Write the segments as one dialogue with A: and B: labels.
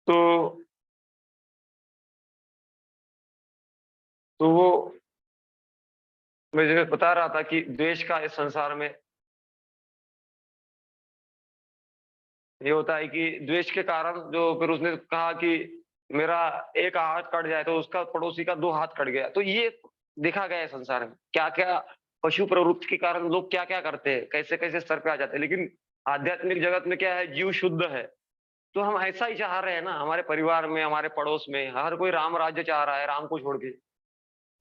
A: तो वो मुझे बता रहा था कि द्वेष का इस संसार में ये होता है कि द्वेष के कारण जो फिर उसने कहा कि मेरा एक हाथ कट जाए तो उसका पड़ोसी का 2 हाथ कट गया। तो ये देखा गया है संसार में। क्या-क्या पशु प्रवृत्ति के कारण लोग क्या-क्या करते हैं, कैसे-कैसे स्तर पे आ जाते हैं। लेकिन आध्यात्मिक जगत में क्या है, जीव शुद्ध है। तो हम ऐसा ही चाह रहे हैं ना हमारे परिवार में, हमारे पड़ोस में, हर कोई राम राज्य चाह रहा है, राम को छोड़ के।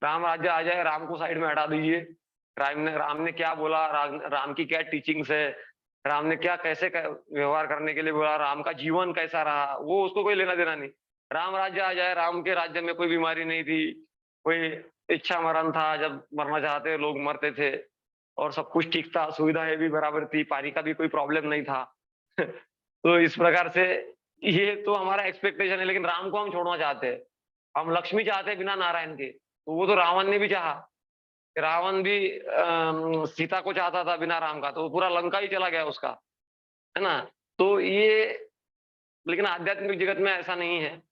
A: राम राज्य आ जाए, राम को साइड में हटा दीजिए। राम ने क्या बोला, राम की क्या टीचिंग्स है, राम ने क्या कैसे व्यवहार करने के लिए बोला, राम का जीवन कैसा रहा, वो उसको कोई लेना देना नहीं। राम राज्य आ जाए, राम के राज्य में कोई बीमारी नहीं थी, कोई इच्छा मरण था, जब मरना चाहते लोग मरते थे और सब कुछ ठीक था, सुविधाएं भी बराबर थी, पानी का भी कोई प्रॉब्लम नहीं था। तो इस प्रकार से ये तो हमारा एक्सपेक्टेशन है, लेकिन राम को हम छोड़ना चाहते हैं। हम लक्ष्मी चाहते हैं बिना नारायण के। तो वो तो रावण ने भी चाहा। रावण भी सीता को चाहता था बिना राम का, तो पूरा लंका ही चला गया उसका, है ना? तो ये लेकिन आध्यात्मिक जगत में ऐसा नहीं है।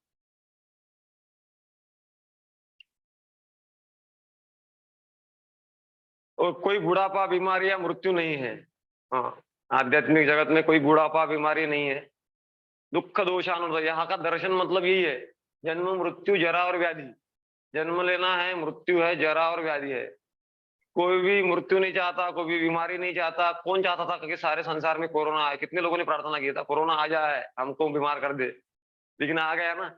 A: और कोई बुढ़ापा, बीमारी या मृत्यु नहीं है। हाँ, आध्यात्मिक जगत में कोई बुढ़ापा, बीमारी नहीं है। दुःख दोषानुदय, यहाँ का दर्शन मतलब यही है। जन्म, मृत्यु, जरा और व्याधि। जन्म लेना है, मृत्यु है, जरा और व्याधि है। कोई भी मृत्यु नहीं चाहता, कोई भी बीमारी नहीं चाहता। कौन चाहता था कि सारे संसार में कोरोना आए? कितने लोगों ने प्रार्थना किया था, कोरोना आ जाए, हमको बीमार कर दे। लेकिन आ गया ना।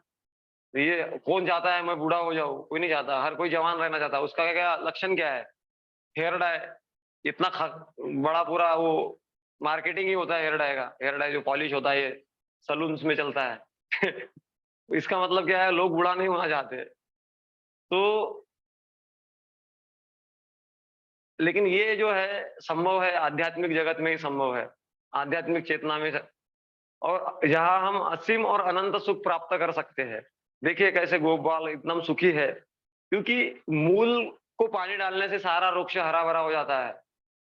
A: तो ये कौन चाहता है मैं बूढ़ा हो जाऊं? कोई नहीं चाहता, हर कोई जवान रहना चाहता है। उसका क्या लक्षण क्या है? Hair dye. इतना बड़ा पूरा वो मार्केटिंग ही होता है हेयर डाई का। हेयर डाई जो पॉलिश होता है, ये सलून्स में चलता है। इसका मतलब क्या है, लोग बूढ़ा नहीं होना चाहते। तो लेकिन ये जो है संभव है, आध्यात्मिक जगत में ही संभव है, आध्यात्मिक चेतना में। और जहाँ हम असीम और अनंत सुख प्राप्त कर सकते हैं। देखिए कैसे गोपाल एकदम सुखी है, क्योंकि मूल को पानी डालने से सारा वृक्ष हरा-भरा हो जाता है।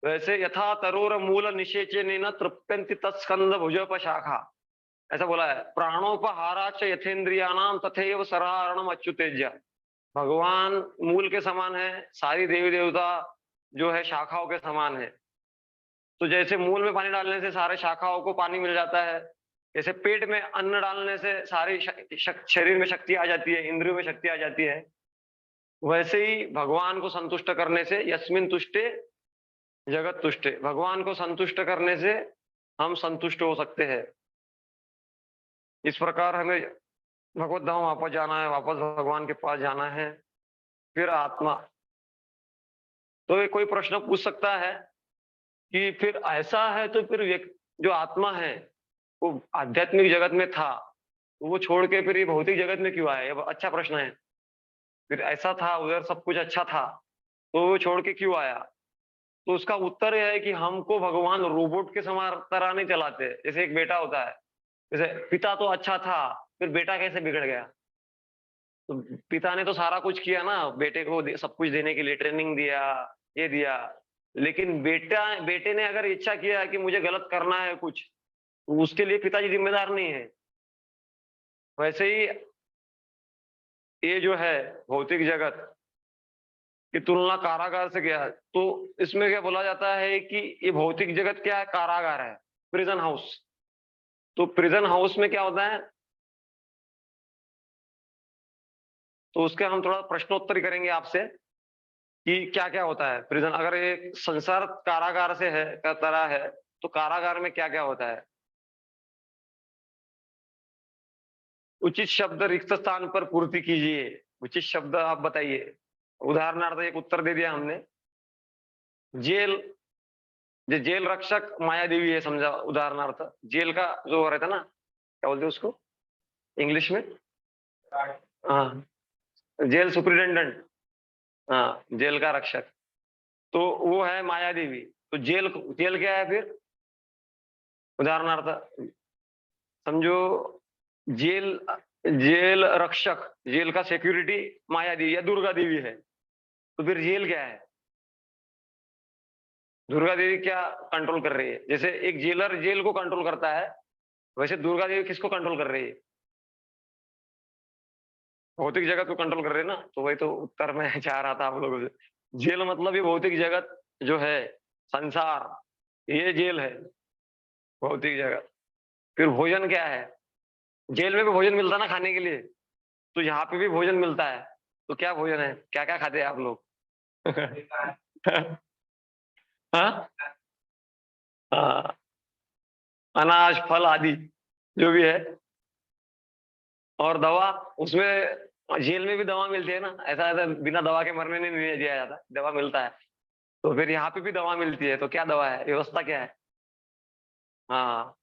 A: वैसे यथा तरोर मूल निषेचनेन तृप्यन्ति तत्स्कंद भुजोपशाखा। ऐसा बोला है, प्राणोपहारा च यथेन्द्रियाणाम तथैव सराहरणम अच्युतेज्य। भगवान मूल के समान है, सारी देवी देवता जो है शाखाओं के समान है। तो जैसे मूल में पानी डालने से सारे शाखाओं को पानी मिल जाता है, जैसे पेट में अन्न डालने से सारी शरीर में शक्ति आ जाती है, इंद्रियों में शक्ति आ जाती है, वैसे ही भगवान को संतुष्ट करने से यस्मिन तुष्टे जगत तुष्टे, भगवान को संतुष्ट करने से हम संतुष्ट हो सकते हैं। इस प्रकार हमें भगवत धाम वापस जाना है, वापस भगवान के पास जाना है। फिर आत्मा, तो ये कोई प्रश्न पूछ सकता है कि फिर ऐसा है तो फिर जो आत्मा है वो आध्यात्मिक जगत में था, तो वो छोड़ के फिर ये भौतिक जगत में क्यों आया? ये अच्छा प्रश्न है। फिर ऐसा था, उधर सब कुछ अच्छा था, तो वो छोड़ के क्यों आया? तो उसका उत्तर यह है कि हमको भगवान रोबोट के समान तरह नहीं चलाते। जैसे एक बेटा होता है, जैसे पिता तो अच्छा था, फिर बेटा कैसे बिगड़ गया? तो पिता ने तो सारा कुछ किया ना, बेटे को सब कुछ देने के लिए ट्रेनिंग दिया, ये दिया। लेकिन बेटे ने अगर इच्छा किया कि मुझे गलत करना है कुछ, तो उसके लिए पिताजी जिम्मेदार नहीं है। वैसे ही ये जो है भौतिक जगत की तुलना कारागार से किया है, तो इसमें क्या बोला जाता है कि ये भौतिक जगत क्या है? कारागार है, प्रिजन हाउस। तो प्रिजन हाउस में क्या होता है? तो उसके हम थोड़ा प्रश्नोत्तर करेंगे आपसे कि क्या-क्या होता है प्रिजन। अगर ये संसार कारागार से है का तरह है, तो कारागार में क्या-क्या होता है? उचित शब्द रिक्त स्थान पर पूर्ति कीजिए। उचित शब्द आप बताइए। उदाहरणार्थ एक उत्तर दे दिया हमने। जेल, जो जेल रक्षक माया देवी है समझा, उदाहरणार्थ। जेल का जो रहता है ना, क्या बोलते हैं उसको इंग्लिश में? हाँ, जेल सुपरिटेंडेंट। हाँ, जेल का रक्षक। तो वो है माया देवी। तो जेल जेल क्या है फिर? उदाहरणार्थ समझो, जेल जेल रक्षक, जेल का सिक्योरिटी माया देवी या दुर्गा देवी है। तो फिर जेल क्या है? दुर्गा देवी क्या कंट्रोल कर रही है? जैसे एक जेलर जेल को कंट्रोल करता है, वैसे दुर्गा देवी किसको कंट्रोल कर रही है? भौतिक जगत को कंट्रोल कर रहे हैं ना, तो वही तो उत्तर में चाह रहा था आप लोगों से। जेल मतलब ये भौतिक जगत जो है, संसार, ये जेल है, भौतिक जगत। फिर भोजन क्या है? जेल में भी भोजन मिलता है ना खाने के लिए, तो यहाँ पे भी भोजन मिलता है। तो क्या भोजन है? क्या-क्या खाते हैं आप लोग? हाँ? हाँ, अनाज, फल आदि जो भी है। और दवा, उसमें जेल में भी दवा मिलती है ना, ऐसा बिना दवा के मरने नहीं दिया जाता, दवा मिलता है। तो फिर यहाँ पे भी दवा मिलती है, तो क्या दवा है? व्यवस्था क्या है? हाँ,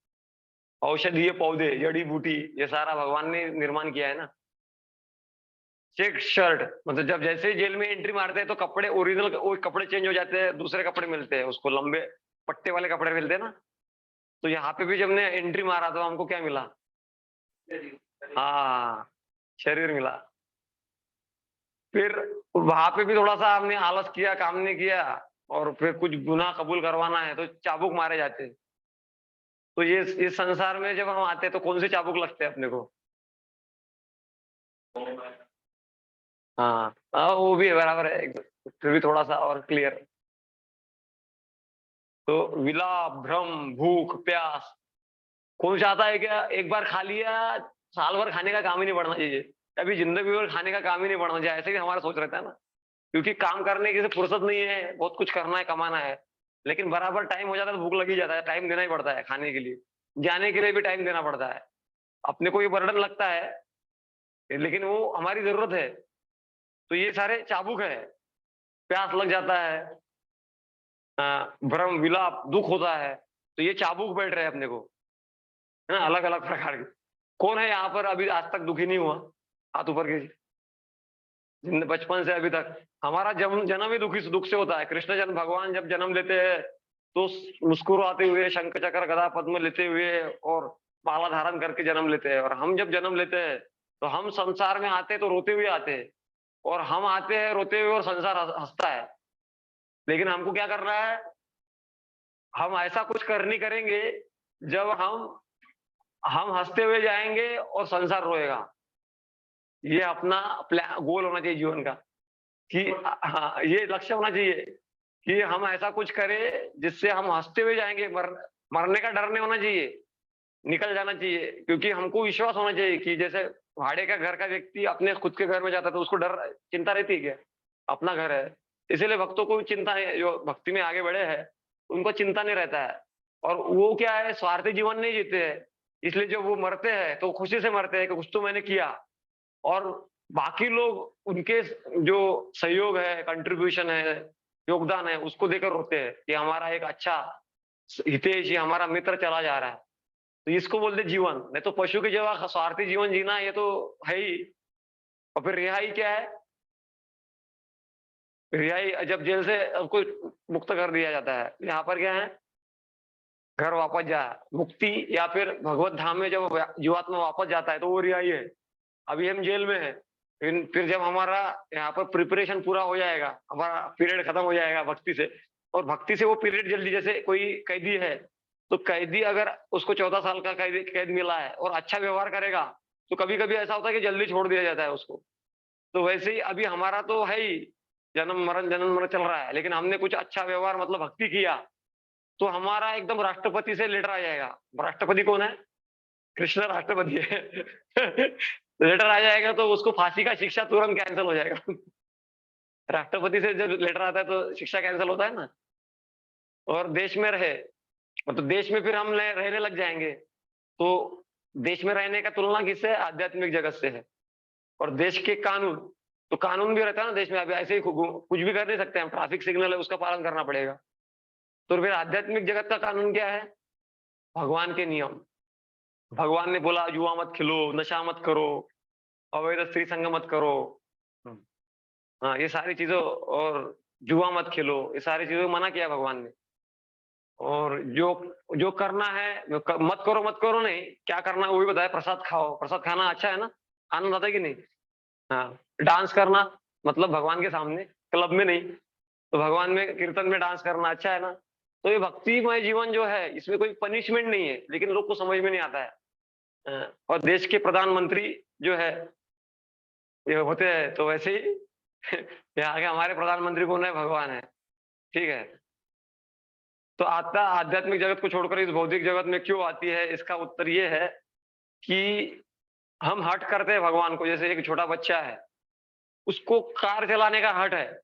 A: औषधीय पौधे, जड़ी-बूटी, ये सारा भगवान ने निर्माण किया है ना। चेक शर्ट, मतलब जब जैसे ही जेल में एंट्री मारते हैं तो कपड़े ओरिजिनल वो कपड़े चेंज हो जाते हैं, दूसरे कपड़े मिलते हैं, उसको लंबे पट्टे वाले कपड़े मिलते हैं ना। तो यहाँ पे भी जब हमने एंट्री मारा तो हमको क्या मिला? हाँ, शरीर मिला। फिर वहां पे भी थोड़ा सा हमने आलस किया, काम नहीं किया, और फिर कुछ गुनाह कबूल करवाना है तो चाबुक मारे जाते हैं। तो ये इस संसार में जब हम आते हैं तो कौन से चाबुक लगते हैं अपने को? हाँ, वो भी है, बराबर है एकदम। फिर भी थोड़ा सा और क्लियर। तो विलाप, भ्रम, भूख, प्यास, कौन चाहता है क्या एक बार खा लिया, साल भर खाने का काम ही नहीं पड़ना चाहिए, कभी जिंदगी भर खाने का काम ही नहीं पड़ना चाहिए, ऐसे भी हमारा सोच रहता है ना। क्योंकि काम करने की से फुर्सत नहीं है, बहुत कुछ करना है, कमाना है। लेकिन बराबर टाइम हो जाता है तो भूख लग ही जाता है, टाइम देना ही पड़ता है खाने के लिए। जाने के लिए भी टाइम देना पड़ता है। अपने को ये बर्डन लगता है, लेकिन वो हमारी जरूरत है। तो ये सारे चाबुक है। प्यास लग जाता है, भ्रम, विलाप, दुःख होता है, तो ये चाबुक बैठ रहे हैं अपने को, है ना? अलग-अलग प्रकार के। कौन है यहाँ पर अभी आज तक दुखी नहीं हुआ? हाथ ऊपर कीजिए। जिन बचपन से अभी तक हमारा जन्म जन्म ही दुखी दुःख से होता है। कृष्ण जन्म भगवान जब जन्म लेते हैं, तो मुस्कुराते हुए, शंख चक्र गदा पद्म लेते हुए और माला धारण करके जन्म लेते हैं। और हम जब जन्म लेते हैं, तो हम संसार में आते हैं तो रोते हुए आते हैं, और हम आते हैं रोते हुए और संसार हँसता है। लेकिन हमको क्या करना है? हम ऐसा कुछ कर नहीं करेंगे जब हम हँसते हुए जाएँगे और संसार रोएगा। ये अपना गोल होना चाहिए जीवन का, कि हाँ, ये लक्ष्य होना चाहिए कि हम ऐसा कुछ करें जिससे हम हँसते हुए जाएँगे, मरने का डर नहीं होना चाहिए, निकल जाना चाहिए। क्योंकि हमको विश्वास होना चाहिए कि जैसे भाड़े का घर का व्यक्ति अपने खुद के घर में जाता है तो उसको डर चिंता रहती है क्या? अपना घर है। इसीलिए भक्तों को भी चिंता है, जो भक्ति में आगे बढ़े हैं, उनको चिंता नहीं रहता है। और वो क्या है, स्वार्थी जीवन नहीं जीते हैं। इसलिए जब वो मरते हैं तो खुशी से मरते हैं कि कुछ तो मैंने किया। और बाकी लोग उनके जो सहयोग है, कंट्रीब्यूशन है, योगदान है, उसको देकर रोते हैं कि हमारा एक अच्छा हितैषी, हमारा मित्र चला जा रहा है। तो इसको बोलते जीवन। नहीं तो पशु के जैसा स्वार्थी जीवन जीना ये तो है ही। और फिर रिहाई क्या है? रिहाई जब जेल से उसको मुक्त कर दिया जाता है, यहाँ पर क्या है? घर वापस जा, मुक्ति, या फिर भगवत धाम में जब जीवात्मा वापस जाता है तो वो रिहाई है। अभी हम जेल में हैं, फिर जब हमारा यहाँ पर प्रिपरेशन पूरा हो जाएगा, हमारा पीरियड खत्म हो जाएगा भक्ति से, और भक्ति से वो पीरियड जल्दी, जैसे कोई कैदी है, तो कैदी अगर उसको 14 साल का कैद मिला है और अच्छा व्यवहार करेगा, तो कभी-कभी ऐसा होता है कि जल्दी छोड़ दिया जाता है उसको। तो वैसे ही अभी हमारा तो है ही, जन्म मरण चल रहा है, लेकिन हमने कुछ अच्छा व्यवहार मतलब भक्ति किया, तो हमारा एकदम राष्ट्रपति से लेटर आ जाएगा। राष्ट्रपति कौन है? कृष्ण राष्ट्रपति है। लेटर आ जाएगा तो उसको फांसी का शिक्षा तुरंत कैंसल हो जाएगा। राष्ट्रपति से जब लेटर आता है तो शिक्षा कैंसल होता है ना। और देश में रहे, मतलब देश में फिर हम रहने लग जाएंगे, तो देश में रहने का तुलना किससे है? आध्यात्मिक जगत से है। और देश के कानून, तो कानून भी रहता है ना देश में। अभी ऐसे ही कुछ भी कर नहीं सकते हम, ट्रैफिक सिग्नल है उसका पालन करना पड़ेगा। तो फिर आध्यात्मिक जगत का कानून क्या है? भगवान के नियम। भगवान ने बोला जुआ मत खिलो, नशा मत करो, अवैध स्त्री संग मत करो। हाँ, ये सारी चीज़ों, और जुआ मत खेलो, ये सारी चीज़ों को मना किया भगवान ने। और जो जो करना है मत करो नहीं, क्या करना है वो भी बताया, प्रसाद खाओ, प्रसाद खाना अच्छा है ना? आनंद आता है कि नहीं? हाँ, डांस करना मतलब भगवान के सामने, क्लब में नहीं, तो भगवान में कीर्तन में डांस करना अच्छा है ना? तो ये भक्तिमय जीवन जो है, इसमें कोई पनिशमेंट नहीं है, लेकिन लोग को समझ में नहीं आता है। और देश के प्रधानमंत्री जो है, ये होते हैं, तो वैसे ही यहाँ के हमारे प्रधानमंत्री कौन है? भगवान है, ठीक है? तो आत्मा आध्यात्मिक जगत को छोड़कर इस भौतिक जगत में क्यों आती है? इसका उत्तर ये है कि हम हठ करते हैं भगवान को। जैसे एक छोटा बच्चा है, उसको कार चलाने का हठ है,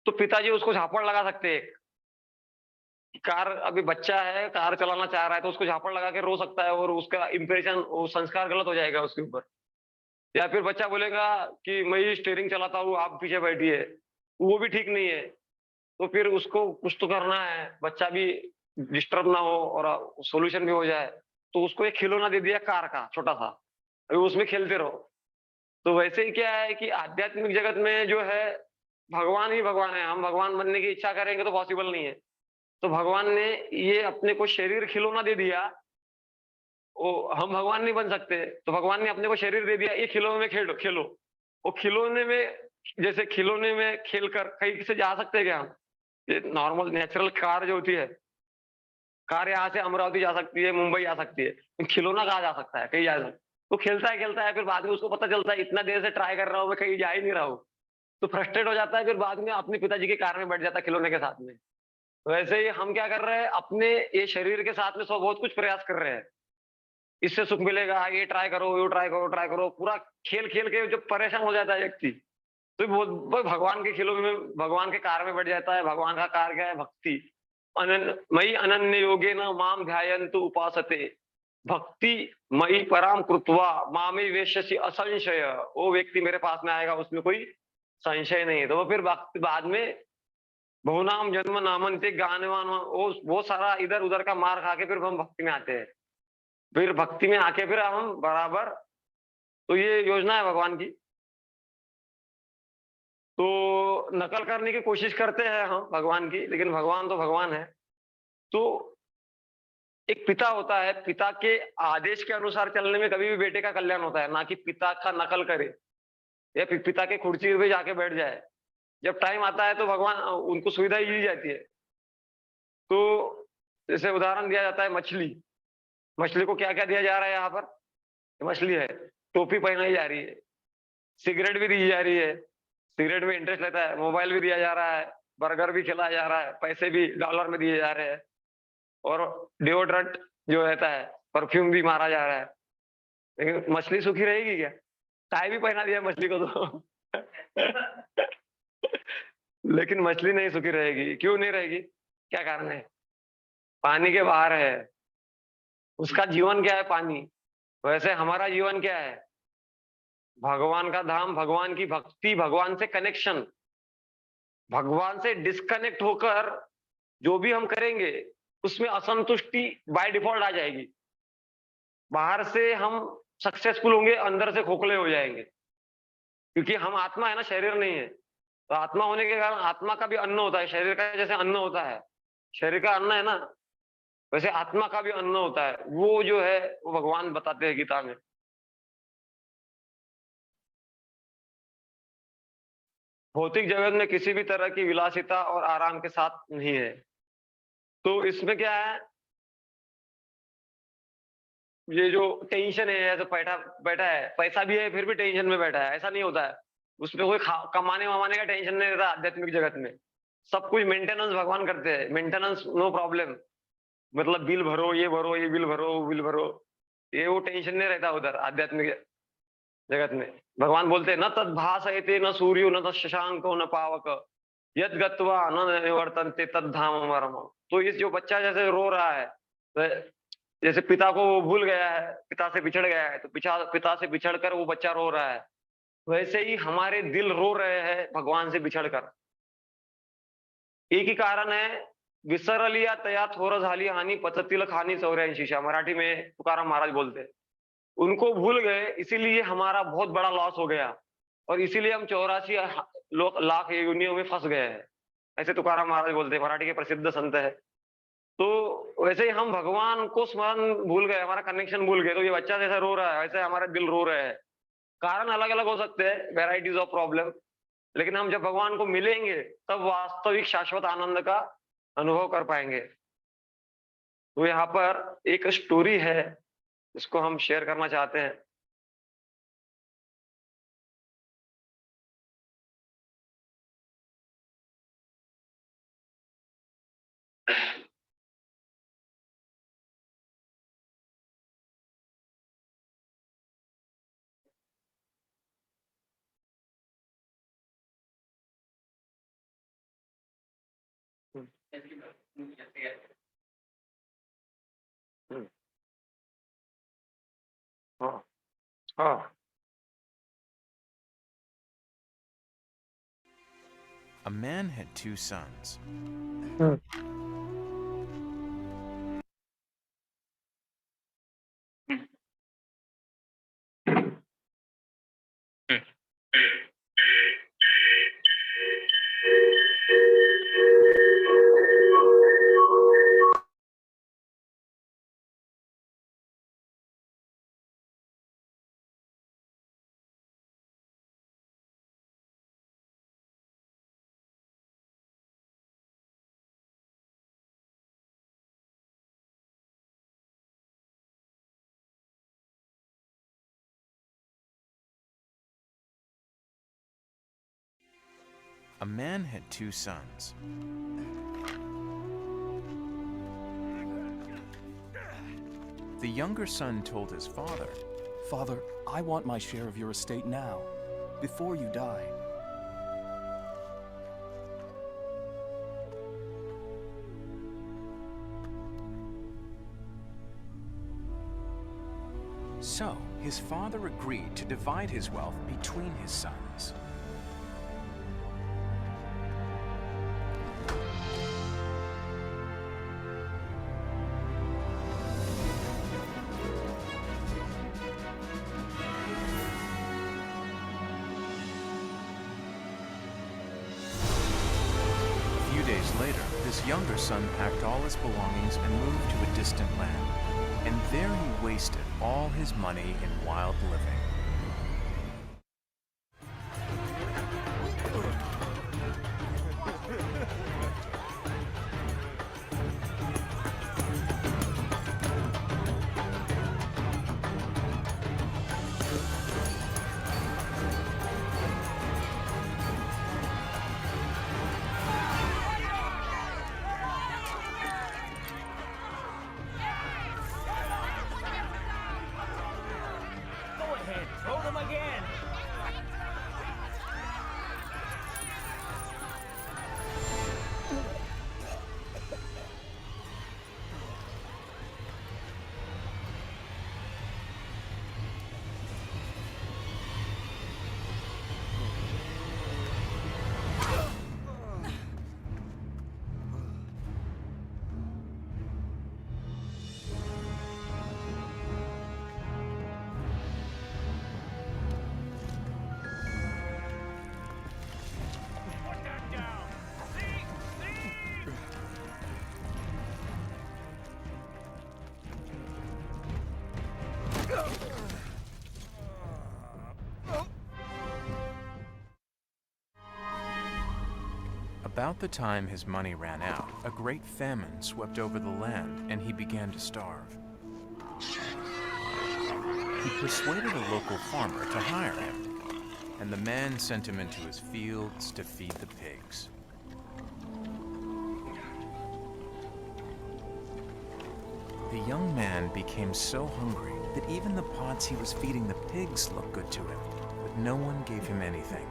A: तो पिताजी उसको झापड़ लगा सकते हैं। कार अभी बच्चा है, कार चलाना चाह रहा है, तो उसको झापड़ लगा के रो सकता है और उसका इंप्रेशन, वो संस्कार गलत हो जाएगा उसके ऊपर। या फिर बच्चा बोलेगा कि मैं ही स्टीयरिंग चलाता हूँ, आप पीछे बैठिए, वो भी ठीक नहीं है। तो फिर उसको कुछ तो करना है, बच्चा भी डिस्टर्ब ना हो और सॉल्यूशन भी हो जाए। तो उसको एक खिलौना दे दिया कार का छोटा-सा, अभी उसमें खेलते रहो। तो वैसे ही क्या है कि आध्यात्मिक जगत में जो है, भगवान ही भगवान है। हम भगवान बनने की इच्छा करेंगे तो पॉसिबल नहीं है। तो भगवान ने ये अपने को शरीर खिलौना दे दिया, वो हम भगवान नहीं बन सकते। तो भगवान ने अपने को शरीर दे दिया, ये खिलौने में खेलो खेलो। वो खिलौने में, जैसे खिलौने में खेलकर कहीं से जा सकते हैं क्या हम? ये नॉर्मल नेचुरल कार जो होती है, कार यहाँ से अमरावती जा सकती है, मुंबई जा सकती है। खिलौना कहाँ जा सकता है? कहीं जा सकता। तो खेलता है, फिर बाद में उसको पता चलता है इतना देर से ट्राई कर रहा हूँ, मैं कहीं जा ही नहीं रहा हूँ। तो फ्रस्ट्रेट हो जाता है, फिर बाद में अपने पिताजी की कार में बैठ जाता है खिलौने के साथ में। वैसे ही हम क्या कर रहे हैं, अपने ये शरीर के साथ में सब बहुत कुछ प्रयास कर रहे हैं। इससे सुख मिलेगा, ये ट्राई करो, वो ट्राई करो, पूरा खेल-खेल के जब परेशान हो जाता है व्यक्ति, तो वो भगवान के खिलौने में, भगवान के कार में बैठ जाता है। भगवान का कार क्या है? भक्ति। मयि अनन्य योगेन माम ध्यायन्तु उपासते, भक्ति मयि पराम कृत्वा मामे वेश्यसि असंशय। वो व्यक्ति मेरे पास में आएगा, उसमें कोई संशय नहीं है। तो वो फिर वक़्त बाद में बहुनाम जन्म नामन्ते ज्ञानवान, वो सारा इधर-उधर का मार खा के फिर हम भक्ति में आते हैं। फिर भक्ति में आके फिर हम बराबर, तो ये योजना है भगवान की। तो नकल करने की कोशिश करते हैं हम भगवान की, लेकिन भगवान तो भगवान है। तो एक पिता होता है, पिता के आदेश के अनुसार चलने में कभी भी बेटे का कल्याण होता है, ना कि पिता का नकल करे या फिर पिता के कुर्सी पे जाके बैठ जाए। जब टाइम आता है तो भगवान उनको सुविधा ही दी जाती है। तो जैसे उदाहरण दिया जाता है मछली, मछली को क्या-क्या दिया जा रहा है यहाँ पर? मछली है, टोपी पहनाई जा रही है, सिगरेट भी दी जा रही है, सिगरेट में इंटरेस्ट लेता है, मोबाइल भी दिया जा रहा है, बर्गर भी खिलाया जा रहा है, पैसे भी डॉलर में दिए जा रहे हैं और डिओड्रेंट जो रहता है, परफ्यूम भी मारा जा रहा है। लेकिन मछली सुखी रहेगी क्या? टाई भी पहना दिया मछली को तो। लेकिन मछली नहीं सुखी रहेगी, क्यों नहीं रहेगी? क्या कारण है? पानी के बाहर है, उसका जीवन क्या है? पानी। वैसे हमारा जीवन क्या है? भगवान का धाम, भगवान की भक्ति, भगवान से कनेक्शन। भगवान से डिस्कनेक्ट होकर जो भी हम करेंगे, उसमें असंतुष्टि बाय डिफ़ॉल्ट आ जाएगी। बाहर से हम सक्सेसफुल होंगे, अंदर से खोखले हो जाएँगे। क्योंकि हम आत्मा है ना, शरीर नहीं है। तो आत्मा होने के कारण आत्मा का भी अन्न होता है, शरीर का जैसे अन्न होता है। शरीर का अन्न है ना, वैसे आत्मा का भी अन्न होता है। वो जो है, वो भगवान बताते हैं गीता में। भौतिक जगत में किसी भी तरह की विलासिता और आराम के साथ नहीं है। तो इसमें क्या है, ये जो टेंशन है, ऐसे बैठा बैठा है, पैसा भी है फिर भी टेंशन में बैठा है, ऐसा नहीं होता है। उसमें कोई कमाने-वमाने का टेंशन नहीं रहता आध्यात्मिक जगत में। सब कुछ मेंटेनेंस भगवान करते हैं, मेंटेनेंस नो प्रॉब्लम। मतलब बिल भरो, ये भरो, ये बिल भरो, वो बिल भरो। ये वो टेंशन नहीं रहता उधर आध्यात्मिक जगत में। भगवान बोलते हैं, "न तद्भासयते न सूर्यो न तत् न पावक, यद् गत्वा न निवर्तन्ते तद्धामम् परमम्।" तो इस जो बच्चा जैसे रो रहा है, जैसे पिता को वो भूल गया है, पिता से बिछड़ गया है, तो पिता से बिछड़कर वो बच्चा रो रहा है। वैसे ही हमारे दिल रो रहे हैं भगवान से बिछड़कर। एक ही कारण है, "विसरलिया तया थोर झाली हानी, पचतील खानी 84." मराठी में तुकाराम महाराज बोलते हैं। उनको भूल गए, इसीलिए हमारा बहुत बड़ा लॉस हो गया और इसीलिए हम 84 लाख योनियों में फँस गए हैं। ऐसे तुकाराम महाराज बोलते हैं, मराठी के प्रसिद्ध संत है। तो वैसे ही हम भगवान को स्मरण भूल गए, हमारा कनेक्शन भूल गए। तो ये बच्चा जैसा रो रहा है, वैसे हमारे दिल रो रहे हैं। कारण अलग-अलग हो सकते हैं, वैराइटीज़ ऑफ प्रॉब्लम, लेकिन हम जब भगवान को मिलेंगे, तब वास्तविक शाश्वत आनंद का अनुभव कर पाएँगे। तो यहाँ पर एक स्टोरी है, जिसको हम शेयर करना चाहते हैं। हुँ, हाँ, हाँ।
B: A man had two sons.
A: Hmm, hmm, hmm.
B: A man had two sons. The younger son told his father,
C: Father, I want my share of your estate now, before you die.
B: so his father agreed to divide his wealth between his sons. A few days later, this younger son packed all his belongings and moved to a distant land. And there he wasted all his money in wild living.
D: Go ahead, throw them again. Put that down. See? See?
B: About the time his money ran out, a great famine swept over the land and he began to starve. He persuaded a local farmer to hire him, and the man sent him into his fields to feed the pigs. The young man became so hungry that even the pods he was feeding the pigs looked good to him, but no one gave him anything.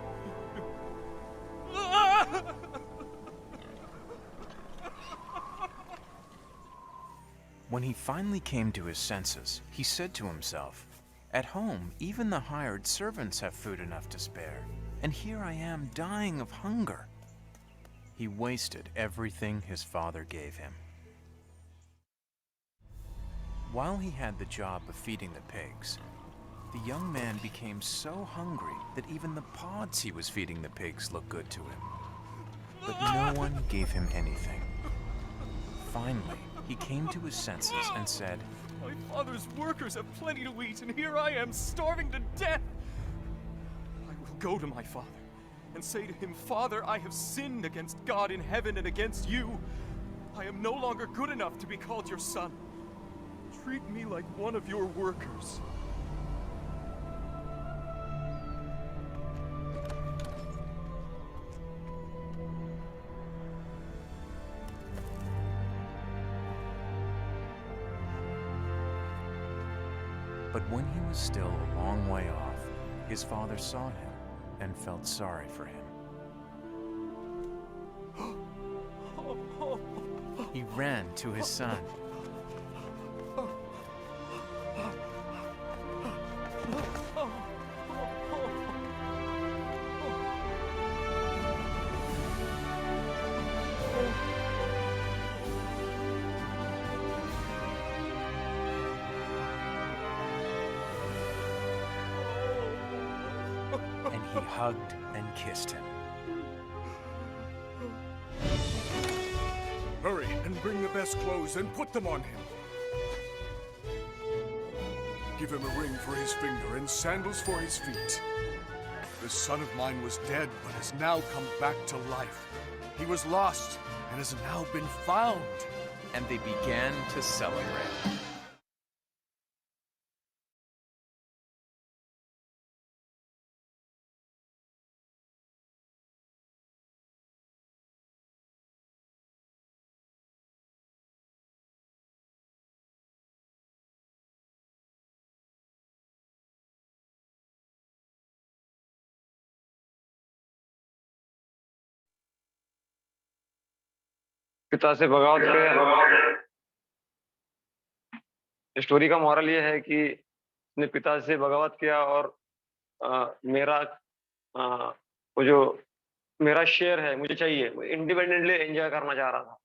B: When he finally came to his senses, he said to himself, "At home, even the hired servants have food enough to spare, and here I am dying of hunger." He wasted everything his father gave him. While he had the job of feeding the pigs, the young man became so hungry that even the pods he was feeding the pigs looked good to him. But no one gave him anything. Finally, he came to his senses and said,
C: My father's workers have plenty to eat, and here I am starving to death. I will go to my father and say to him, Father, I have sinned against God in heaven and against you. I am no longer good enough to be called your son. Treat me like one of your workers.
B: but when he was still a long way off, his father saw him and felt sorry for him.
C: Oh,
B: ran to his son. And he hugged and kissed him.
E: Hurry and bring the best clothes and put them on him. Give him a ring for his finger and sandals for his feet. This son of mine was dead, but has now come back to life. He was lost and has now been found.
B: And they began to celebrate.
A: पिता से बगावत के story का moral ये है कि उसने पिता से बगावत किया और मेरा वो जो मेरा शेयर है मुझे चाहिए, इंडिपेंडेंटली एंजॉय करना चाह रहा था।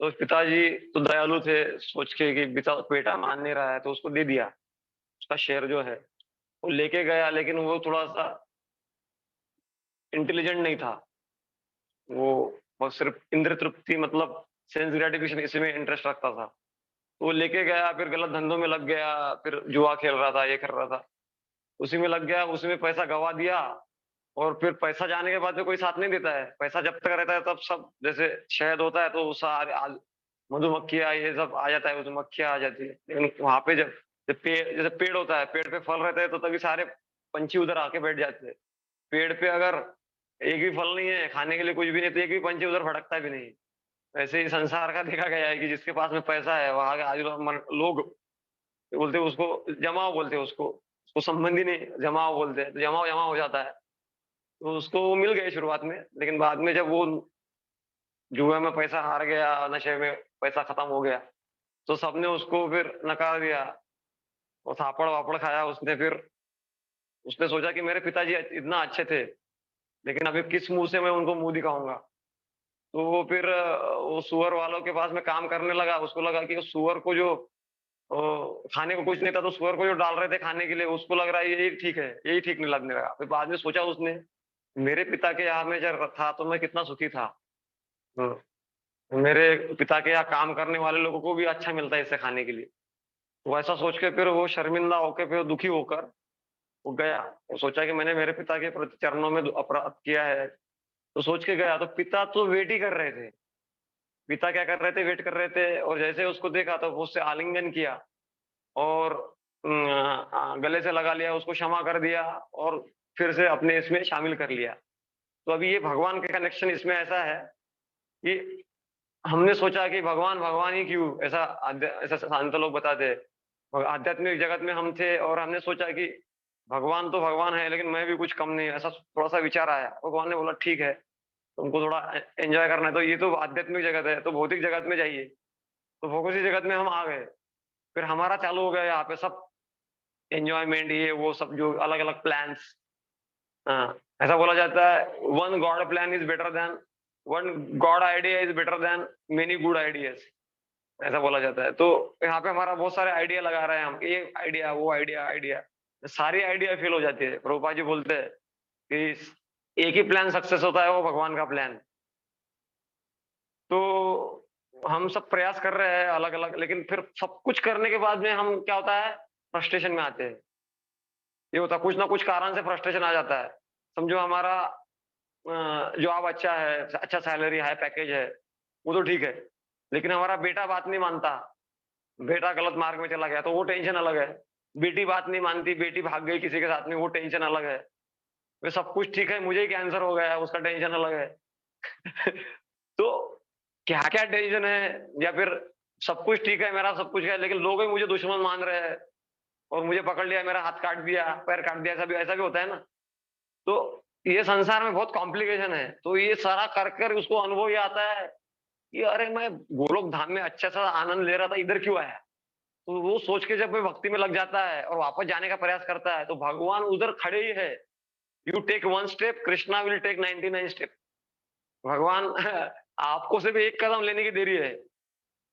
A: तो पिताजी तो दयालु थे, सोच के कि बेटा मान नहीं रहा है तो उसको दे दिया। उसका शेयर जो है वो लेके गया, लेकिन वो थोड़ा-सा इंटेलिजेंट नहीं था। वो सिर्फ इंद्र तृप्ति मतलब सेंस ग्रेटिफिकेशन इसी में इंटरेस्ट रखता था। तो वो लेके गया, फिर गलत धंधों में लग गया, फिर जुआ खेल रहा था, ये कर रहा था। उसी में लग गया, उसी में पैसा गँवा दिया और फिर पैसा जाने के बाद में कोई साथ नहीं देता है। पैसा जब तक रहता है तब सब जैसे शहद होता है तो सारे मधुमक्खियाँ ये सब आ जाता है, मधुमक्खियाँ आ जाती है। लेकिन वहाँ पे जब जब जैसे पेड़ होता है, पेड़ पे फल रहते हैं तो तभी सारे पंछी उधर आके बैठ जाते हैं। पेड़ पे अगर एक भी फल नहीं है, खाने के लिए कुछ भी नहीं, तो एक भी पंछी उधर भटकता भी नहीं। वैसे ही संसार का देखा गया है कि जिसके पास में पैसा है, वहाँ के लोग बोलते हैं उसको जमाव बोलते हैं उसको संबंधी नहीं, जमाव बोलते हैं। तो जमाव जमा हो जाता है। तो उसको वो मिल गए शुरुआत में, लेकिन बाद में जब वो जुए में पैसा हार गया, नशे में पैसा खत्म हो गया, तो सबने उसको फिर नकार दिया और थापड़-वापड़ खाया उसने। फिर उसने सोचा कि मेरे पिताजी इतना अच्छे थे, लेकिन अभी किस मुँह से मैं उनको मुँह दिखाऊँगा। तो वो फिर वो सूअर वालों के पास में काम करने लगा। उसको लगा कि उस सूअर को जो खाने को कुछ नहीं था, तो सूअर को जो डाल रहे थे खाने के लिए, उसको लग रहा है यही ठीक है, यही ठीक नहीं लगने लगा। फिर बाद में सोचा उसने, मेरे पिता के यहाँ में जब था तो मैं कितना सुखी था। मेरे पिता के यहाँ काम करने वाले लोगों को भी अच्छा मिलता है इससे खाने के लिए। तो ऐसा सोच के फिर वो शर्मिंदा होके, फिर दुखी होकर वो गया। वो सोचा कि मैंने मेरे पिता के प्रति चरणों में अपराध किया है, तो सोच के गया। तो पिता तो वेट ही कर रहे थे। पिता क्या कर रहे थे? वेट कर रहे थे। और जैसे उसको देखा तो उससे आलिंगन किया और गले से लगा लिया, उसको क्षमा कर दिया और फिर से अपने इसमें शामिल कर लिया। तो अभी ये भगवान का कनेक्शन इसमें ऐसा है कि हमने सोचा कि भगवान भगवान ही क्यों, ऐसा संत लोग बताते हैं। आध्यात्मिक जगत में हम थे और हमने सोचा कि भगवान तो भगवान है, लेकिन मैं भी कुछ कम नहीं, ऐसा थोड़ा-सा विचार आया। भगवान ने बोला ठीक है, तुमको थोड़ा एन्जॉय करना है, तो ये तो आध्यात्मिक जगत है, तो भौतिक जगत में जाइए। तो भौतिक जगत में हम आ गए। फिर हमारा चालू हो गया यहाँ पे सब एन्जॉयमेंट, ये वो सब जो अलग-अलग प्लान्स। ऐसा बोला जाता है, one God plan is better than one God idea is better than many good ideas, ऐसा बोला जाता है। तो यहाँ पे हमारा बहुत सारे आइडिया लगा रहे हैं हम, ये आइडिया, वो आइडिया, सारी आइडिया फेल हो जाती है। प्रभुपाद जी बोलते हैं कि एक ही प्लान सक्सेस होता है, वो भगवान का प्लान। तो हम सब प्रयास कर रहे हैं अलग-अलग, लेकिन फिर सब कुछ करने के बाद में हम क्या होता है, फ्रस्ट्रेशन में आते हैं। ये होता है कुछ ना कुछ कारण से फ्रस्ट्रेशन आ जाता है। समझो हमारा जॉब अच्छा है, अच्छा सैलरी, हाई पैकेज है, वो तो ठीक है। लेकिन हमारा बेटा बात नहीं मानता, बेटा गलत मार्ग में चला गया, तो वो टेंशन अलग है। बेटी बात नहीं मानती, बेटी भाग गई किसी के साथ में, वो टेंशन अलग है। वे सब कुछ ठीक है, मुझे ही कैंसर हो गया है, उसका टेंशन अलग है। तो क्या-क्या टेंशन है, या फिर सब कुछ ठीक है, मेरा सब कुछ है, लेकिन लोग ही मुझे दुश्मन मान रहे हैं और मुझे पकड़ लिया, मेरा हाथ काट दिया, पैर काट दिया, ऐसा भी होता है ना। तो ये संसार में बहुत कॉम्प्लिकेशन है। तो ये सारा कर उसको अनुभव ये आता है कि अरे मैं गोलोक धाम में अच्छा सा आनंद ले रहा था, इधर क्यों आया? तो वो सोच के जब वो भक्ति में लग जाता है और वापस जाने का प्रयास करता है, तो भगवान उधर खड़े ही है। You take one step, Krishna will take 99 step. भगवान आपको सिर्फ एक कदम लेने की देरी है।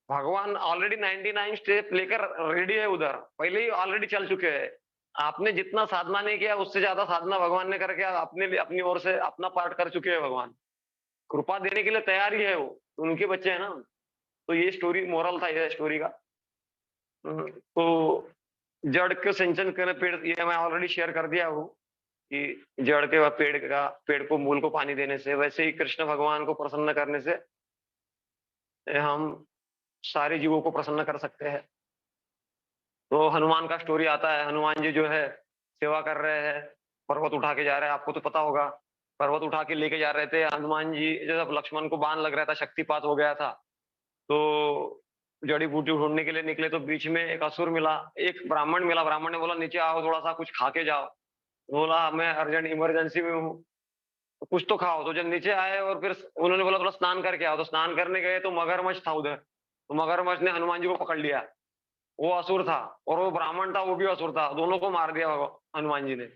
A: भगवान ऑलरेडी 99 स्टेप लेकर रेडी है उधर, पहले ही ऑलरेडी चल चुके हैं। आपने जितना साधना नहीं किया, उससे ज्यादा साधना भगवान ने करके अपने लिए अपनी ओर से अपना पार्ट कर चुके हैं भगवान। कृपा देने के लिए तैयार ही है वो, उनके बच्चे हैं ना। तो ये स्टोरी मोरल था ये स्टोरी का। तो जड़ के सिंचन करें पेड़, ये मैं ऑलरेडी शेयर कर दिया हूँ कि जड़ के व पेड़ को मूल को पानी देने से, वैसे ही कृष्ण भगवान को प्रसन्न करने से हम सारे जीवों को प्रसन्न कर सकते हैं। तो हनुमान का स्टोरी आता है, हनुमान जी जो है सेवा कर रहे हैं, पर्वत उठा के जा रहे हैं, आपको तो पता होगा। पर्वत उठा के लेके जा रहे थे हनुमान जी, जब लक्ष्मण को बाण लग रहा था, शक्तिपात हो गया था, तो जड़ी बूटी ढूंढने के लिए निकले, तो बीच में एक असुर मिला, एक ब्राह्मण मिला। ब्राह्मण ने बोला नीचे आओ, थोड़ा सा कुछ खा के जाओ। बोला मैं अर्जेंट इमरजेंसी में हूँ, तो कुछ तो खाओ। तो जब नीचे आए और फिर उन्होंने बोला थोड़ा स्नान करके आओ, तो स्नान करने गए तो मगरमच्छ था उधर, तो मगरमच्छ ने हनुमान जी को पकड़ लिया। वो असुर था और वो ब्राह्मण था, वो भी असुर था, दोनों को मार दिया हनुमान जी ने।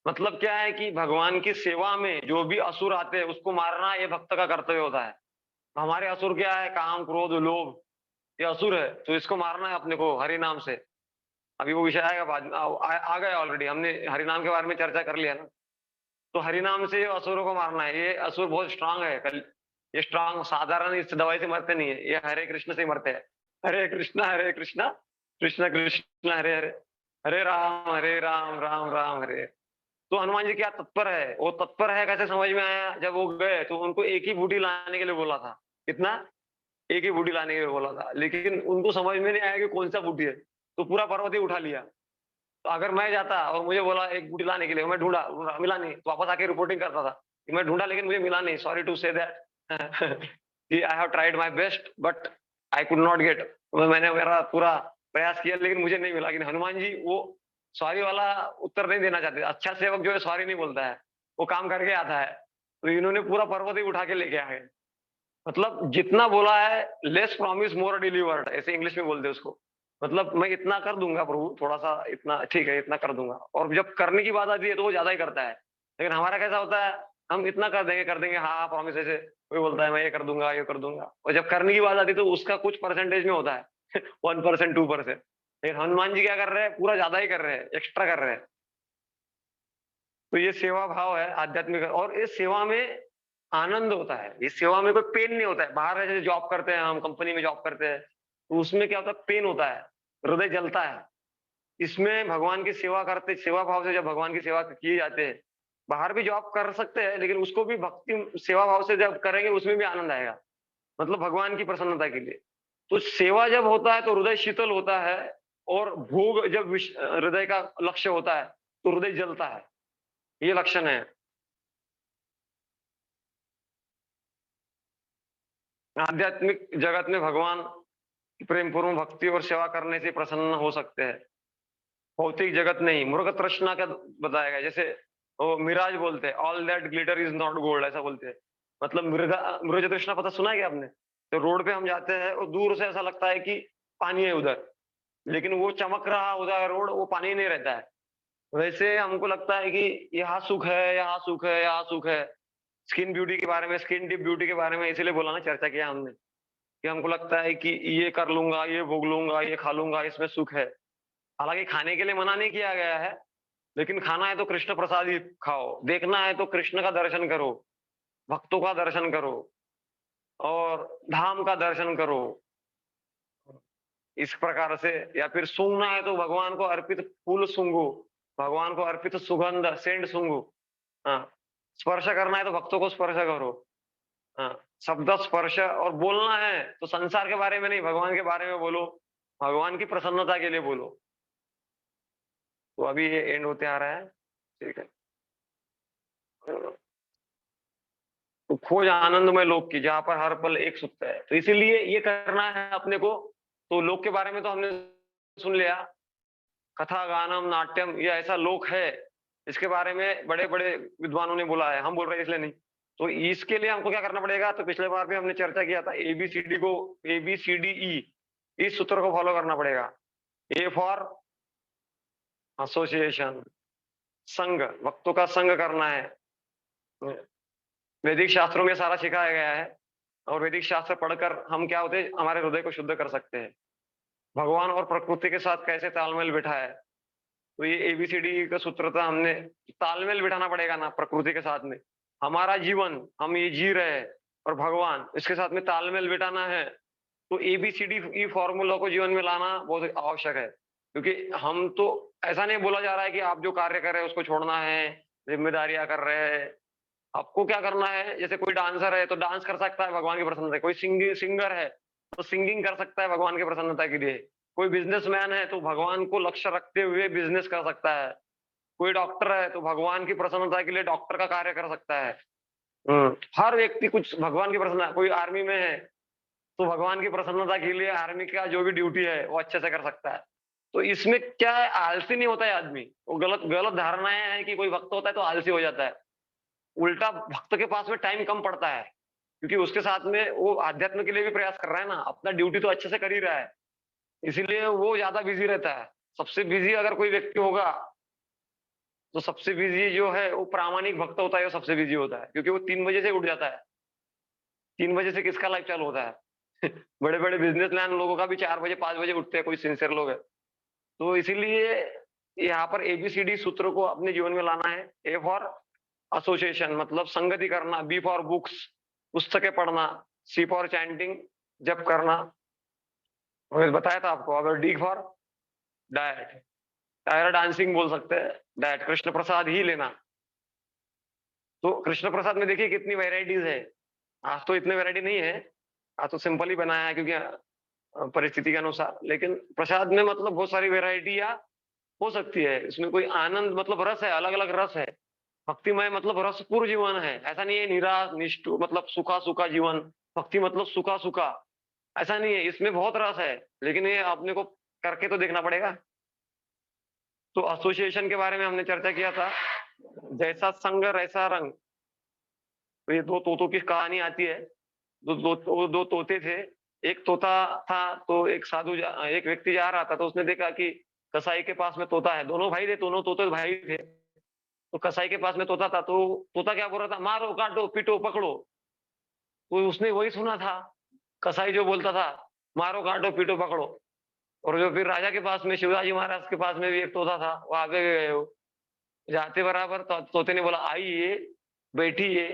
A: मतलब क्या है कि भगवान की सेवा में जो भी असुर आते हैं उसको मारना ये भक्त का कर्तव्य होता है। हमारे असुर क्या है? काम, क्रोध, लोभ, ये असुर है, तो इसको मारना है अपने को हरि नाम से। अभी वो विषय आएगा बाद में, आ गया ऑलरेडी, हमने हरि नाम के बारे में चर्चा कर लिया ना। तो हरि नाम से ये असुरों को मारना है। ये असुर बहुत स्ट्रांग है, कल ये स्ट्रांग साधारण इस दवाई से मरते नहीं है, ये हरे कृष्ण से ही मरते हैं। हरे कृष्ण कृष्ण कृष्ण हरे हरे, हरे राम राम राम हरे। तो हनुमान जी क्या तत्पर है? वो तत्पर है कैसे समझ में आया? जब वो गए तो उनको एक ही बूटी लाने के लिए बोला था। कितना? एक ही बूटी लाने के लिए बोला था, लेकिन उनको समझ में नहीं आया कि कौन सा बूटी है, तो पूरा पर्वत ही उठा लिया। तो अगर मैं जाता और मुझे बोला एक बूटी लाने के लिए, मैं ढूंढा ढूंढा, मिला नहीं, तो वापस आके रिपोर्टिंग करता था कि मैं ढूंढा लेकिन मुझे मिला नहीं, सॉरी टू से दैट कि I have tried my best but I could not gate. मैंने मेरा पूरा प्रयास किया लेकिन मुझे नहीं मिला। लेकिन हनुमान जी वो सॉरी वाला उत्तर नहीं देना चाहते। अच्छा सेवक जो है सॉरी नहीं बोलता है, वो काम करके आता है। तो इन्होंने पूरा पर्वत ही उठा के लेके आ गए। मतलब जितना बोला है, लेस प्रॉमिस मोर डिलीवर्ड, ऐसे इंग्लिश में बोलते हैं उसको। मतलब मैं इतना कर दूंगा प्रभु, थोड़ा सा इतना ठीक है, इतना कर दूंगा। और जब करने की बात आती है तो वो ज्यादा ही करता है। लेकिन हमारा कैसा होता है, हम इतना कर देंगे, हाँ प्रॉमिस ऐसे। कोई बोलता है मैं ये कर दूंगा, ये कर दूंगा, और जब करने की बात आती है तो उसका कुछ परसेंटेज में होता है 1%, 2%। लेकिन हनुमान जी क्या कर रहे हैं? पूरा ज्यादा ही कर रहे हैं, एक्स्ट्रा कर रहे हैं। तो ये सेवा भाव है आध्यात्मिक, और इस सेवा में आनंद होता है। इस सेवा में कोई पेन नहीं होता है। बाहर जैसे जॉब करते हैं, हम कंपनी में जॉब करते हैं, तो उसमें क्या होता है? पेन होता है, हृदय जलता है। इसमें भगवान की सेवा करते, सेवा भाव से जब भगवान की सेवा किए जाते हैं, बाहर भी जॉब कर सकते हैं लेकिन उसको भी भक्ति सेवा भाव से जब करेंगे उसमें भी आनंद आएगा, मतलब भगवान की प्रसन्नता के लिए। तो सेवा जब होता है तो हृदय शीतल होता है, और भोग जब हृदय का लक्ष्य होता है तो हृदय जलता है। ये लक्षण है। आध्यात्मिक जगत में भगवान प्रेम पूर्व भक्ति और सेवा करने से प्रसन्न हो सकते हैं, भौतिक जगत नहीं। मृग तृष्णा का बताया गया, जैसे वो मिराज बोलते हैं, all that glitter is not gold, ऐसा बोलते हैं। मतलब मृग तृष्णा पता सुना है क्या आपने? तो रोड पे हम जाते हैं और दूर से ऐसा लगता है कि पानी है उधर, लेकिन वो चमक रहा उधर रोड, वो पानी नहीं रहता है। वैसे हमको लगता है कि यहाँ सुख है, यहाँ सुख है, यहाँ सुख है। स्किन ब्यूटी के बारे में, स्किन डीप ब्यूटी के बारे में इसीलिए बोला ना, चर्चा किया हमने, कि हमको लगता है कि ये कर लूंगा, ये भोग लूंगा, ये खा लूंगा, इसमें सुख है। हालांकि खाने के लिए मना नहीं किया गया है, लेकिन खाना है तो कृष्ण प्रसाद ही खाओ, देखना है तो कृष्ण का दर्शन करो, भक्तों का दर्शन करो, और धाम का दर्शन करो, इस प्रकार से। या फिर सूंघना है तो भगवान को अर्पित फूल सूंघो, भगवान को अर्पित सुगंध सेंट सूंघो। हाँ, स्पर्श करना है तो भक्तों को स्पर्श करो। हाँ, शब्द स्पर्श। और बोलना है तो संसार के बारे में नहीं, भगवान के बारे में बोलो, भगवान की प्रसन्नता के लिए बोलो। तो अभी ये एंड होते आ रहा है, ठीक है। तो खोज आनंदमय लोक की, जहां पर हर पल एक सुख है। तो इसीलिए ये करना है अपने को। तो लोक के बारे में तो हमने सुन लिया, कथा गानम नाट्यम, ये ऐसा लोक है, इसके बारे में बड़े बड़े विद्वानों ने बोला है, हम बोल रहे हैं इसलिए नहीं। तो इसके लिए हमको क्या करना पड़ेगा? तो पिछले बार भी हमने चर्चा किया था, ABCD इस सूत्र को फॉलो करना पड़ेगा। A फॉर एसोसिएशन, संघ, वक्तों का संघ करना है। वैदिक शास्त्रों में सारा सिखाया गया है और वैदिक शास्त्र पढ़कर हम क्या होते हैं? हमारे हृदय को शुद्ध कर सकते हैं। भगवान और प्रकृति के साथ कैसे तालमेल बिठाए, तो ये ABCD का सूत्र था। हमने तालमेल बिठाना पड़ेगा ना प्रकृति के साथ में। हमारा जीवन हम ये जी रहे हैं और भगवान, इसके साथ में तालमेल बिठाना है। तो ABCD फॉर्मूला को जीवन में लाना बहुत आवश्यक है, क्योंकि हम तो ऐसा नहीं बोला जा रहा है कि आप जो कार्य कर रहे हैं उसको छोड़ना है, जिम्मेदारियां कर रहे हैं। आपको क्या करना है? जैसे कोई डांसर है तो डांस कर सकता है भगवान की प्रसन्नता, कोई सिंगर है तो सिंगिंग कर सकता है भगवान की प्रसन्नता के लिए, कोई बिजनेसमैन है तो भगवान को लक्ष्य रखते हुए बिजनेस कर सकता है, कोई डॉक्टर है तो भगवान की प्रसन्नता के लिए डॉक्टर का कार्य कर सकता है। हर व्यक्ति कुछ भगवान की प्रसन्नता, कोई आर्मी में है तो भगवान की प्रसन्नता के लिए आर्मी का जो भी ड्यूटी है वो अच्छे से कर सकता है। तो इसमें क्या है? आलसी नहीं होता है आदमी। वो गलत गलत धारणाएं हैं कि कोई भक्त होता है तो आलसी हो जाता है। उल्टा भक्त के पास में टाइम कम पड़ता है, क्योंकि उसके साथ में वो आध्यात्म के लिए भी प्रयास कर रहा है ना, अपना ड्यूटी तो अच्छे से कर ही रहा है, इसीलिए वो ज्यादा बिजी रहता है। सबसे बिजी अगर कोई व्यक्ति होगा तो सबसे बिजी जो है वो प्रामाणिक भक्त होता है, वो सबसे बिजी होता है, क्योंकि वो 3 बजे से उठ जाता है। 3 बजे से किसका लाइफ चालू होता है? बड़े बड़े बिजनेसमैन लोगों का भी 4 बजे 5 बजे उठते हैं, कोई सिंसियर लोग है। तो इसीलिए यहाँ पर ABCD सूत्र को अपने जीवन में लाना है। A फॉर एसोसिएशन मतलब संगति करना, B फॉर बुक्स पुस्तकें पढ़ना, C फॉर चैंटिंग जप करना, और बताया था आपको। अगर D for diet, tyre dancing बोल सकते हैं, डाइट कृष्ण प्रसाद ही लेना। तो कृष्ण प्रसाद में देखिए कितनी वेराइटीज है। आज तो इतने वैरायटी नहीं है, आज तो सिंपल ही बनाया है, क्योंकि परिस्थिति के अनुसार। लेकिन प्रसाद में मतलब बहुत सारी वेराइटियां हो सकती है। इसमें कोई आनंद मतलब रस है, अलग अलग रस है। भक्तिमय मतलब रसपूर्ण जीवन है, ऐसा नहीं है निराश निष्ठुर मतलब सूखा सूखा जीवन। भक्ति मतलब सूखा सूखा, ऐसा नहीं है। इसमें बहुत रस है, लेकिन ये अपने को करके तो देखना पड़ेगा। तो एसोसिएशन के बारे में हमने चर्चा किया था, जैसा संग वैसा रंग। तो ये दो तोतों की कहानी आती है। दो तोते थे। एक तोता था तो एक व्यक्ति जा रहा था, तो उसने देखा कि कसाई के पास में तोता है। दोनों भाई थे, दोनों तोते भाई थे। तो कसाई के पास में तोता था, तो तोता क्या बोल रहा था? मारो, काटो, पीटो, पकड़ो। तो उसने वही सुना था, कसाई जो बोलता था, मारो, काटो, पीटो, पकड़ो। और जो फिर राजा के पास में, शिवाजी महाराज के पास में भी एक तोता था, वो आगे गए हो। जाते बराबर तोते ने बोला, आइए, बैठिए,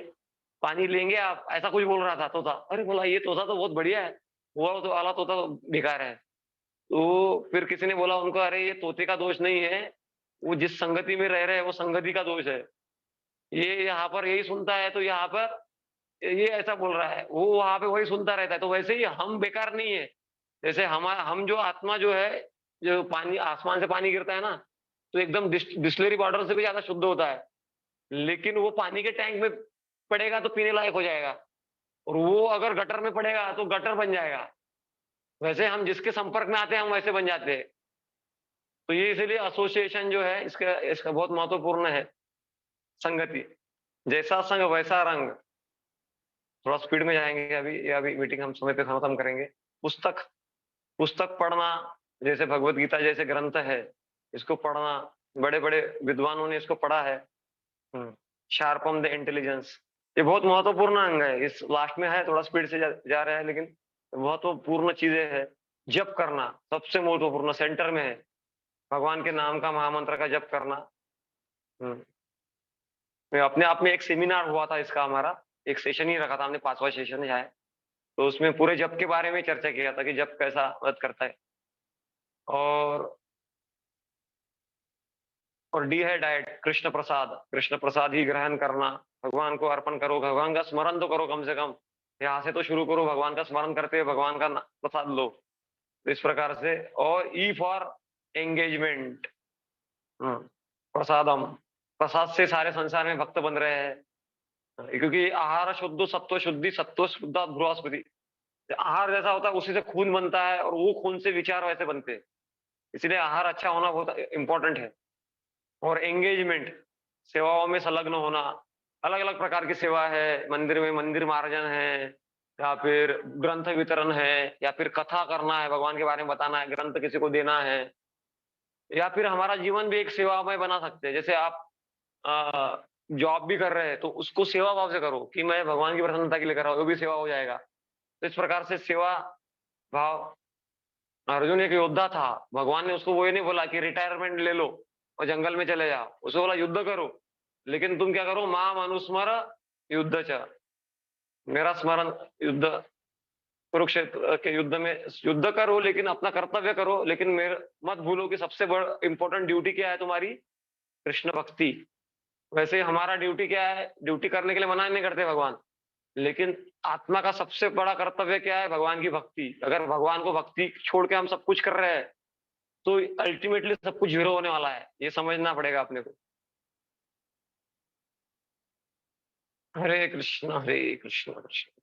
A: पानी लेंगे आप, ऐसा कुछ बोल रहा था तोता। अरे बोला, ये तोता तो बहुत बढ़िया है, वो तो वाला तोता तो बेकार है। तो फिर किसी ने बोला उनको, अरे ये तोते का दोष नहीं है, वो जिस संगति में रह रहे हैं वो संगति का दोष है। ये यहाँ पर यही सुनता है तो यहाँ पर ये ऐसा बोल रहा है, वो वहां पे वही सुनता रहता है। तो वैसे ही हम बेकार नहीं है। जैसे हम जो आत्मा जो है, जो पानी आसमान से पानी गिरता है ना, तो एकदम डिस्टिलरी वाटर से भी ज्यादा शुद्ध होता है। लेकिन वो पानी के टैंक में पड़ेगा तो पीने लायक हो जाएगा, और वो अगर गटर में पड़ेगा तो गटर बन जाएगा। वैसे हम जिसके संपर्क में आते हैं हम वैसे बन जाते हैं। तो ये इसीलिए एसोसिएशन जो है इसका बहुत महत्वपूर्ण है। संगति, जैसा संग वैसा रंग। थोड़ा स्पीड में जाएंगे अभी मीटिंग हम समय पे खत्म करेंगे। पुस्तक पढ़ना, जैसे भगवत गीता जैसे ग्रंथ है, इसको पढ़ना, बड़े बड़े विद्वानों ने इसको पढ़ा है। शार्पन द इंटेलिजेंस, ये बहुत महत्वपूर्ण अंग है। इस लास्ट में है, थोड़ा स्पीड से जा रहा है, लेकिन महत्वपूर्ण चीजें है। जप करना सबसे महत्वपूर्ण, सेंटर में है। भगवान के नाम का, महामंत्र का जप करना। अपने आप में एक सेमिनार हुआ था इसका, हमारा एक सेशन ही रखा था हमने, 5वां सेशन है। तो उसमें पूरे जप के बारे में चर्चा किया था कि जप कैसा मदद करता है। और डी है डाइट, कृष्ण प्रसाद ही ग्रहण करना। भगवान को अर्पण करो, भगवान का स्मरण तो करो, कम से कम यहाँ से तो शुरू करो, भगवान का स्मरण करते हुए भगवान का प्रसाद लो। तो इस प्रकार से। और ई फॉर एंगेजमेंट, प्रसादम, प्रसाद से सारे संसार में भक्त बन रहे हैं। क्योंकि आहार शुद्ध सत्व शुद्धि, सत्व शुद्ध भ्रुवस्पति। आहार जैसा होता है उसी से खून बनता है, और वो खून से विचार वैसे बनते हैं। इसलिए आहार अच्छा होना बहुत इंपॉर्टेंट है। और एंगेजमेंट, सेवाओं में संलग्न होना, अलग-अलग प्रकार की सेवा है, मंदिर में मंदिर मार्जन है, या फिर ग्रंथ वितरण है, या फिर कथा करना है, भगवान के बारे में बताना है, ग्रंथ किसी को देना है, या फिर हमारा जीवन भी एक सेवामय बना सकते हैं। जैसे आप जॉब भी कर रहे हैं, तो उसको सेवा भाव से करो कि मैं भगवान की प्रसन्नता के लिए कर रहा हूँ, वो भी सेवा हो जाएगा। तो इस प्रकार से सेवा भाव। अर्जुन एक योद्धा था, भगवान ने उसको वो ये नहीं बोला कि रिटायरमेंट ले लो और जंगल में चले जाओ, उसको बोला युद्ध करो, लेकिन तुम क्या करो, माम अनुस्मर युद्ध च, मेरा स्मरण युद्ध, कुरुक्षेत्र के युद्ध में युद्ध करो, लेकिन अपना कर्तव्य करो, लेकिन मेरे मत भूलो कि सबसे बड़ा इंपॉर्टेंट ड्यूटी क्या है तुम्हारी, कृष्ण भक्ति। वैसे ही हमारा ड्यूटी क्या है, ड्यूटी करने के लिए मना नहीं करते भगवान, लेकिन आत्मा का सबसे बड़ा कर्तव्य क्या है, भगवान की भक्ति। अगर भगवान को भक्ति छोड़ के हम सब कुछ कर रहे हैं, तो अल्टीमेटली सब कुछ जीरो होने वाला है, ये समझना पड़ेगा अपने को। हरे कृष्ण कृष्ण।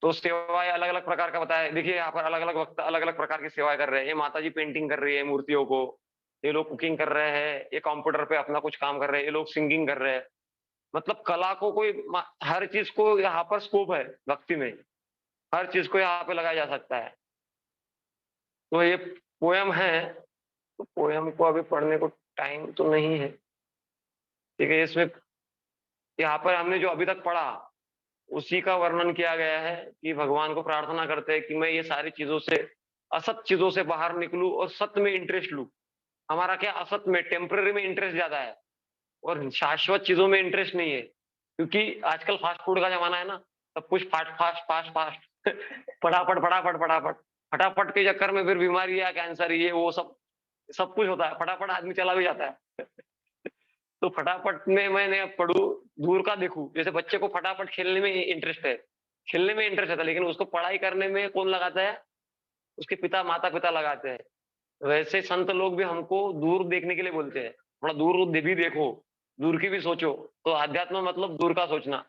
A: तो सेवाएं अलग अलग प्रकार का बताया, देखिए यहाँ पर अलग अलग वक्त अलग अलग प्रकार की सेवाएं कर रहे हैं। ये माता जी पेंटिंग कर रही है मूर्तियों को, ये लोग कुकिंग कर रहे हैं, ये कंप्यूटर पे अपना कुछ काम कर रहे हैं, ये लोग सिंगिंग कर रहे हैं। मतलब कला को कोई हर चीज को यहाँ पर स्कोप है भक्ति में, हर चीज को यहाँ पे लगाया जा सकता है। तो ये पोयम है, तो पोयम को अभी पढ़ने को टाइम तो नहीं है, ठीक है। इसमें यहाँ पर हमने जो अभी तक पढ़ा उसी का वर्णन किया गया है कि भगवान को प्रार्थना करते हैं कि मैं ये सारी चीजों से, असत चीजों से बाहर निकलूं और सत्य में इंटरेस्ट लूं। हमारा क्या असत में, टेम्पररी में इंटरेस्ट ज्यादा है और शाश्वत चीजों में इंटरेस्ट नहीं है, क्योंकि आजकल फास्ट फूड का जमाना है ना, सब कुछ फास्ट फास्ट फास्ट फास्ट फटाफट फटाफट फटाफट फटाफट के चक्कर में फिर बीमारियां, कैंसर, ये वो सब सब कुछ होता है, फटाफट आदमी चला भी जाता है। तो फटाफट में मैंने पढ़ू, दूर का देखूं, जैसे बच्चे को फटाफट खेलने में इंटरेस्ट है, खेलने में इंटरेस्ट है, लेकिन उसको पढ़ाई करने में कौन लगाता है, उसके पिता माता पिता लगाते हैं। वैसे संत लोग भी हमको दूर देखने के लिए बोलते हैं, थोड़ा दूर भी देखो, दूर की भी सोचो। तो अध्यात्म मतलब दूर का सोचना,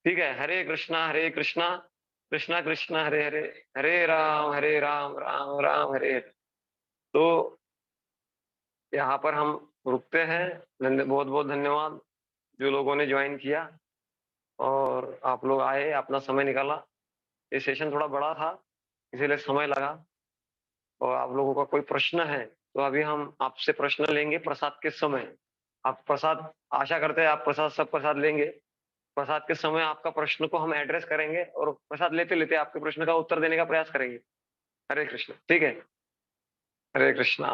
A: ठीक है। हरे कृष्णा कृष्णा कृष्णा हरे हरे, हरे राम राम राम हरे हरे। तो यहाँ पर हम रुकते हैं। बहुत बहुत धन्यवाद जो लोगों ने ज्वाइन किया और आप लोग आए, अपना समय निकाला। ये सेशन थोड़ा बड़ा था, इसीलिए समय लगा। और आप लोगों का कोई प्रश्न है तो अभी हम आपसे प्रश्न लेंगे प्रसाद के समय। आप प्रसाद, आशा करते हैं आप प्रसाद, सब प्रसाद लेंगे। प्रसाद के समय आपका प्रश्न को हम एड्रेस करेंगे और प्रसाद लेते लेते आपके प्रश्न का उत्तर देने का प्रयास करेंगे। हरे कृष्ण, ठीक है। हरे कृष्णा।